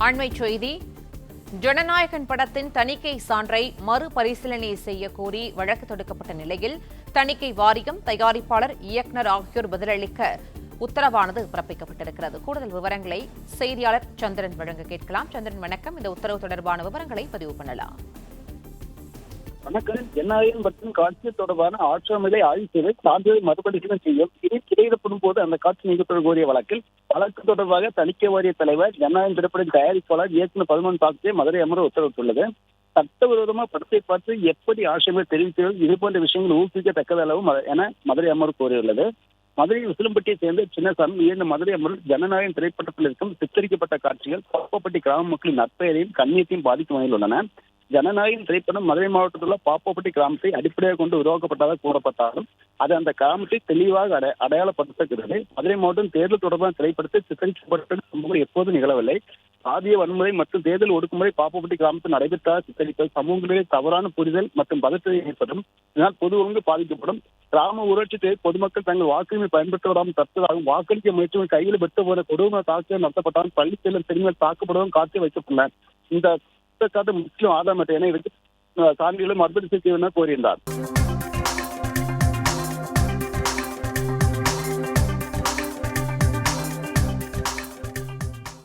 அண்மைச் செய்தி. ஜனநாயகன் படத்தின் தணிக்கை சான்றை மறுபரிசீலனை செய்ய கோரி வழக்கு தொடுக்கப்பட்ட நிலையில் தணிக்கை வாரியம், தயாரிப்பாளர், இயக்குநர் ஆகியோர் பதிலளிக்க உத்தரவானது பிறப்பிக்கப்பட்டிருக்கிறது. கூடுதல் விவரங்களை செய்தியாளர் சந்திரன் வழங்க கேட்கலாம். சந்திரன், வணக்கம். இந்த உத்தரவு தொடர்பான விவரங்களை பதிவு பண்ணலாம். வணக்கம். ஜனநாயகம் மற்றும் காட்சி தொடர்பான ஆட்சேபனைகளை ஆய்வு செய்து சான்றிதழை மறுபரிசீலனை செய்யும் இதில் கிடையிடப்படும் போது அந்த காட்சி நீக்கப்பட கோரிய வழக்கு தொடர்பாக தணிக்கை வாரிய தலைவர், ஜனநாயகம் திரைப்பட தயாரிப்பாளர், இயக்குநர் பதுமன் தாக்கரே மதுரை அமர்வு உத்தரவிட்டுள்ளது. சட்டவிரோதமாக படத்தை பார்த்து எப்படி ஆட்சேபனை தெரிவித்தீர்கள், இதுபோன்ற விஷயங்கள் ஊக்குவிக்கத்தக்கது அளவு என மதுரை அமர்வு கோரியுள்ளது. மதுரை உசிலம்பட்டியை சேர்ந்த சின்னசாமி இந்த மதுரை அமர்வு ஜனநாயகம் திரைப்படத்தில் இருக்கும் சித்தரிக்கப்பட்ட காட்சிகள் பாப்பப்பட்டி கிராம மக்களின் நற்பெயரையும் கண்ணியத்தையும் பாதிக்கும் வகையில் உள்ளன. ஜனநாயகம் திரைப்படம் மதுரை மாவட்டத்தில் உள்ள பாப்பப்பட்டி கிராமத்தை அடிப்படையாக கொண்டு உருவாக்கப்பட்டதாக கூறப்பட்டாலும் அது அந்த கிராமத்தை தெளிவாக அடையாளப்படுத்துகிறது. மதுரை மாவட்டம் தேர்தல் தொடர்பான திரைப்படத்தை சித்தரிக்கப்பட்ட சம்பவம் எப்போதும் நிகழவில்லை. சாதிய வன்முறை மற்றும் தேர்தல் ஒடுக்குமுறை பாப்பப்பட்டி கிராமத்தில் நடைபெற்ற சித்தரிப்பது சமூகங்களிலே தவறான புரிதல் மற்றும் பதற்றத்தை ஏற்படும். இதனால் பொது ஒழுங்கு பாதிக்கப்படும். கிராம ஊராட்சி தேர்தல் பொதுமக்கள் தங்கள் வாக்குரிமை பயன்படுத்த விடாமல் தடுத்ததாகவும், வாக்களிக்க முயற்சி கையில் பெற்று போன கொடூர தாக்குதல் நடத்தப்பட்டாலும் பள்ளி செல்லும் பெண்கள் தாக்கப்படுவதும் காட்சி வைக்கப்பட்டனர். இந்த முஸ்லிம் ஆதாரமற்ற என சான்றிதழை மறுபரிசீலனை கோரியிருந்தார்.